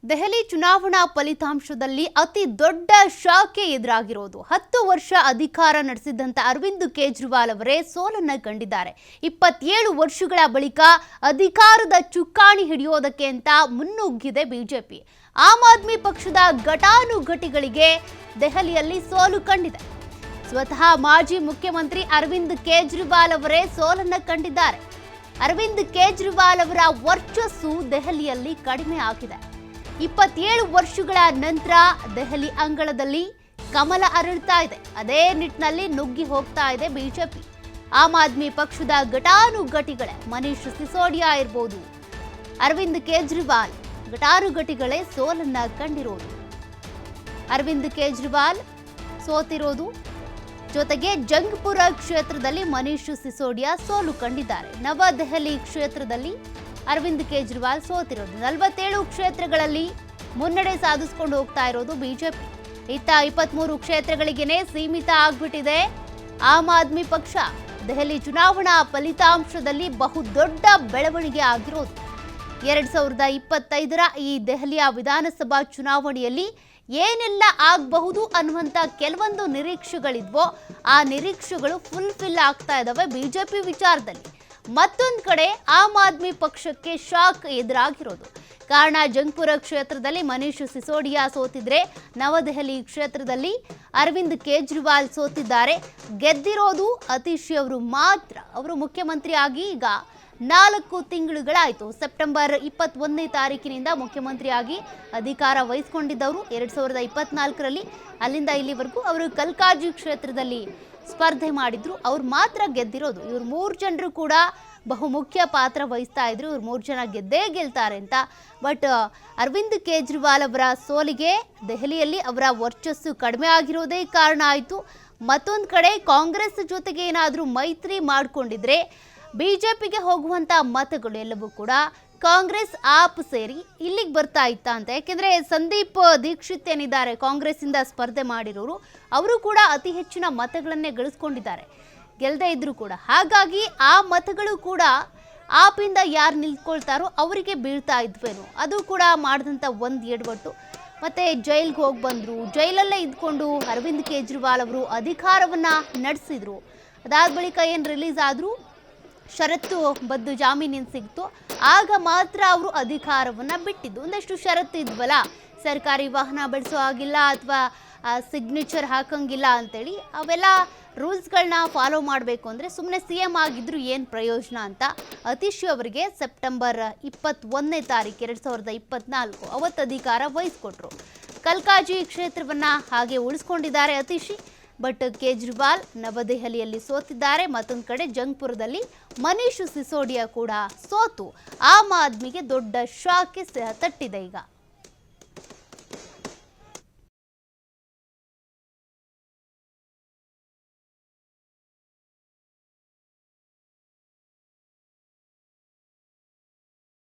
ದೆಹಲಿ ಚುನಾವಣಾ ಫಲಿತಾಂಶದಲ್ಲಿ ಅತಿ ದೊಡ್ಡ ಶಾಕೆ ಎದುರಾಗಿರೋದು 10 ವರ್ಷ ಅಧಿಕಾರ ನಡೆಸಿದಂತ ಅರವಿಂದ್ ಕೇಜ್ರಿವಾಲ್ ಅವರೇ ಸೋಲನ್ನ ಕಂಡಿದ್ದಾರೆ. 27 ವರ್ಷಗಳ ಬಳಿಕ ಅಧಿಕಾರದ ಚುಕ್ಕಾಣಿ ಹಿಡಿಯೋದಕ್ಕೆ ಅಂತ ಮುನ್ನುಗ್ಗಿದೆ ಬಿಜೆಪಿ. ಆಮ್ ಆದ್ಮಿ ಪಕ್ಷದ ಘಟಾನುಘಟಿಗಳಿಗೆ ದೆಹಲಿಯಲ್ಲಿ ಸೋಲು ಕಂಡಿದೆ. ಸ್ವತಃ ಮಾಜಿ ಮುಖ್ಯಮಂತ್ರಿ ಅರವಿಂದ್ ಕೇಜ್ರಿವಾಲ್ ಅವರೇ ಸೋಲನ್ನ ಕಂಡಿದ್ದಾರೆ. ಅರವಿಂದ್ ಕೇಜ್ರಿವಾಲ್ ಅವರ ವರ್ಚಸ್ಸು ದೆಹಲಿಯಲ್ಲಿ ಕಡಿಮೆ ಆಗಿದೆ. 27 ವರ್ಷಗಳ ನಂತರ ದೆಹಲಿ ಅಂಗಳದಲ್ಲಿ ಕಮಲ ಅರಳುತ್ತಾ ಇದೆ. ಅದೇ ನಿಟ್ಟಿನಲ್ಲಿ ನುಗ್ಗಿ ಹೋಗ್ತಾ ಇದೆ ಬಿಜೆಪಿ. ಆಮ್ ಆದ್ಮಿ ಪಕ್ಷದ ಘಟಾನುಘಟಿಗಳೇ ಮನೀಶ್ ಸಿಸೋಡಿಯಾ ಇರಬಹುದು, ಅರವಿಂದ್ ಕೇಜ್ರಿವಾಲ್ ಘಟಾನುಘಟಿಗಳೇ ಸೋಲನ್ನ ಕಂಡಿರೋದು. ಅರವಿಂದ್ ಕೇಜ್ರಿವಾಲ್ ಸೋತಿರೋದು, ಜೊತೆಗೆ ಜಂಗ್ಪುರ ಕ್ಷೇತ್ರದಲ್ಲಿ ಮನೀಶ್ ಸಿಸೋಡಿಯಾ ಸೋಲು ಕಂಡಿದ್ದಾರೆ. ನವದೆಹಲಿ ಕ್ಷೇತ್ರದಲ್ಲಿ ಅರವಿಂದ್ ಕೇಜ್ರಿವಾಲ್ ಸೋತಿರೋದು. 47 ಕ್ಷೇತ್ರಗಳಲ್ಲಿ ಮುನ್ನಡೆ ಸಾಧಿಸಿಕೊಂಡು ಹೋಗ್ತಾ ಇರೋದು ಬಿಜೆಪಿ. ಇತ್ತ 23 ಕ್ಷೇತ್ರಗಳಿಗೇನೆ ಸೀಮಿತ ಆಗ್ಬಿಟ್ಟಿದೆ ಆಮ್ ಆದ್ಮಿ ಪಕ್ಷ. ದೆಹಲಿ ಚುನಾವಣಾ ಫಲಿತಾಂಶದಲ್ಲಿ ಬಹುದೊಡ್ಡ ಬೆಳವಣಿಗೆ ಆಗಿರೋದು. 2025ರ ಈ ದೆಹಲಿಯ ವಿಧಾನಸಭಾ ಚುನಾವಣೆಯಲ್ಲಿ ಏನೆಲ್ಲ ಆಗಬಹುದು ಅನ್ನುವಂಥ ಕೆಲವೊಂದು ನಿರೀಕ್ಷೆಗಳಿದ್ವೋ ಆ ನಿರೀಕ್ಷೆಗಳು ಫುಲ್ಫಿಲ್ ಆಗ್ತಾ ಇದ್ದಾವೆ ಬಿಜೆಪಿ ವಿಚಾರದಲ್ಲಿ. ಮತ್ತೊಂದು ಕಡೆ ಆಮ್ ಆದ್ಮಿ ಪಕ್ಷಕ್ಕೆ ಶಾಕ್ ಎದುರಾಗಿರೋದು. ಕಾರಣ ಜಂಗ್ಪುರ ಕ್ಷೇತ್ರದಲ್ಲಿ ಮನೀಶ್ ಸಿಸೋಡಿಯಾ ಸೋತಿದ್ರೆ ನವದೆಹಲಿ ಕ್ಷೇತ್ರದಲ್ಲಿ ಅರವಿಂದ್ ಕೇಜ್ರಿವಾಲ್ ಸೋತಿದ್ದಾರೆ. ಗೆದ್ದಿರೋದು ಅತೀಶ್ ಅವರು ಮಾತ್ರ. ಅವರು ಮುಖ್ಯಮಂತ್ರಿ ಆಗಿ ಈಗ 4 ತಿಂಗಳುಗಳಾಯಿತು. ಸೆಪ್ಟೆಂಬರ್ 21ನೇ ತಾರೀಕಿನಿಂದ ಮುಖ್ಯಮಂತ್ರಿಯಾಗಿ ಅಧಿಕಾರ ವಹಿಸಿಕೊಂಡಿದ್ದವರು 2024ರಲ್ಲಿ. ಅಲ್ಲಿಂದ ಇಲ್ಲಿವರೆಗೂ ಅವರು ಕಲ್ಕಾಜಿ ಕ್ಷೇತ್ರದಲ್ಲಿ ಸ್ಪರ್ಧೆ ಮಾಡಿದ್ರು. ಅವ್ರು ಮಾತ್ರ ಗೆದ್ದಿರೋದು. ಇವ್ರು 3 ಜನರು ಕೂಡ ಬಹುಮುಖ್ಯ ಪಾತ್ರ ವಹಿಸ್ತಾ ಇದ್ರು. ಇವ್ರು 3 ಜನ ಗೆದ್ದೇ ಗೆಲ್ತಾರೆ ಅಂತ. ಬಟ್ ಅರವಿಂದ್ ಕೇಜ್ರಿವಾಲ್ ಅವರ ಸೋಲಿಗೆ ದೆಹಲಿಯಲ್ಲಿ ಅವರ ವರ್ಚಸ್ಸು ಕಡಿಮೆ ಆಗಿರೋದೇ ಕಾರಣ ಆಯಿತು. ಮತ್ತೊಂದು ಕಡೆ ಕಾಂಗ್ರೆಸ್ ಜೊತೆಗೆ ಏನಾದರೂ ಮೈತ್ರಿ ಮಾಡಿಕೊಂಡಿದ್ರೆ ಬಿಜೆಪಿಗೆ ಹೋಗುವಂಥ ಮತಗಳು ಎಲ್ಲವೂ ಕೂಡ ಕಾಂಗ್ರೆಸ್ ಆಪ್ ಸೇರಿ ಇಲ್ಲಿಗೆ ಬರ್ತಾ ಇತ್ತ ಅಂತ. ಯಾಕೆಂದರೆ ಸಂದೀಪ್ ದೀಕ್ಷಿತ್ ಏನಿದ್ದಾರೆ ಕಾಂಗ್ರೆಸ್ಸಿಂದ ಸ್ಪರ್ಧೆ ಮಾಡಿರೋರು, ಅವರು ಕೂಡ ಅತಿ ಹೆಚ್ಚಿನ ಮತಗಳನ್ನೇ ಗಳಿಸ್ಕೊಂಡಿದ್ದಾರೆ ಗೆಲ್ಲದೇ ಇದ್ರೂ ಕೂಡ. ಹಾಗಾಗಿ ಆ ಮತಗಳು ಕೂಡ ಆಪಿಂದ ಯಾರು ನಿಲ್ಕೊಳ್ತಾರೋ ಅವರಿಗೆ ಬೀಳ್ತಾ ಇದ್ವೇನೋ. ಅದು ಕೂಡ ಮಾಡಿದಂಥ ಒಂದು ಎಡವಟ್ಟು. ಮತ್ತು ಜೈಲ್ಗೆ ಹೋಗಿ ಬಂದರು. ಜೈಲಲ್ಲೇ ಇದ್ಕೊಂಡು ಅರವಿಂದ್ ಕೇಜ್ರಿವಾಲ್ ಅವರು ಅಧಿಕಾರವನ್ನು ನಡೆಸಿದರು. ಅದಾದ ಬಳಿಕ ಏನು ರಿಲೀಸ್ ಆದರೂ ಷರತ್ತು ಬದ್ದು ಜಾಮೀನಿನ ಸಿಗ್ತು, ಆಗ ಮಾತ್ರ ಅವರು ಅಧಿಕಾರವನ್ನು ಬಿಟ್ಟಿದ್ದು. ಒಂದಷ್ಟು ಷರತ್ತು ಇದ್ವಲ್ಲ, ಸರ್ಕಾರಿ ವಾಹನ ಬಳಸೋ ಆಗಿಲ್ಲ ಅಥವಾ ಸಿಗ್ನೇಚರ್ ಹಾಕಂಗಿಲ್ಲ ಅಂತೇಳಿ. ಅವೆಲ್ಲ ರೂಲ್ಸ್ಗಳನ್ನ ಫಾಲೋ ಮಾಡಬೇಕು ಅಂದರೆ ಸುಮ್ಮನೆ CM ಆಗಿದ್ರು ಏನು ಪ್ರಯೋಜನ ಅಂತ ಅತೀಶ್ ಅವರಿಗೆ ಸೆಪ್ಟೆಂಬರ್ 21ನೇ ತಾರೀಕು 2024 ಅವತ್ತು ಅಧಿಕಾರ ವಹಿಸ್ಕೊಟ್ರು. ಕಲ್ಕಾಜಿ ಕ್ಷೇತ್ರವನ್ನು ಹಾಗೆ ಉಳಿಸ್ಕೊಂಡಿದ್ದಾರೆ ಅತೀಶ್. ಬಟ್ ಕೇಜ್ರಿವಾಲ್ ನವದೆಹಲಿಯಲ್ಲಿ ಸೋತಿದ್ದಾರೆ. ಮತ್ತೊಂದು ಕಡೆ ಜಂಗ್ಪುರದಲ್ಲಿ ಮನೀಶ್ ಸಿಸೋಡಿಯಾ ಕೂಡ ಸೋತು ಆಮ್ ಆದ್ಮಿಗೆ ದೊಡ್ಡ ಶಾಕೆ ತಟ್ಟಿದೆ ಈಗ.